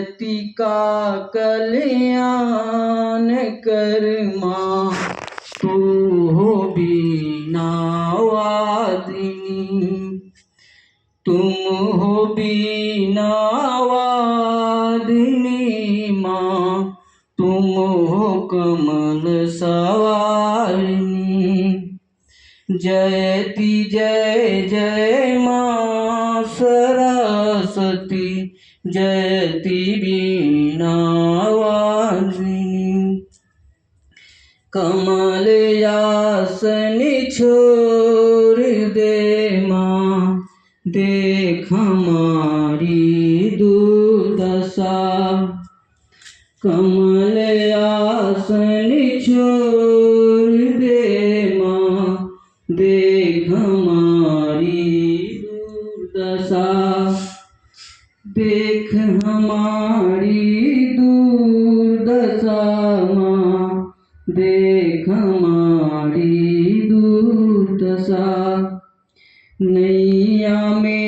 जगति का कल्याण कर माँ, तू हो बीना वादिनी, तुम हो बीना वादिनी माँ, तुम हो कमल सवारिणी। जयति जय जय माँ सरस्वती, जयति बीना वादिनी। कमल आसन छोड़ दे माँ, देख हमारी दुर्दशा। कमल आसन छोड़ दे माँ, देख हमारी दुर्दशा। देख हमारी दुर्दशा माँ, देख हमारी दुर्दशा। नैया में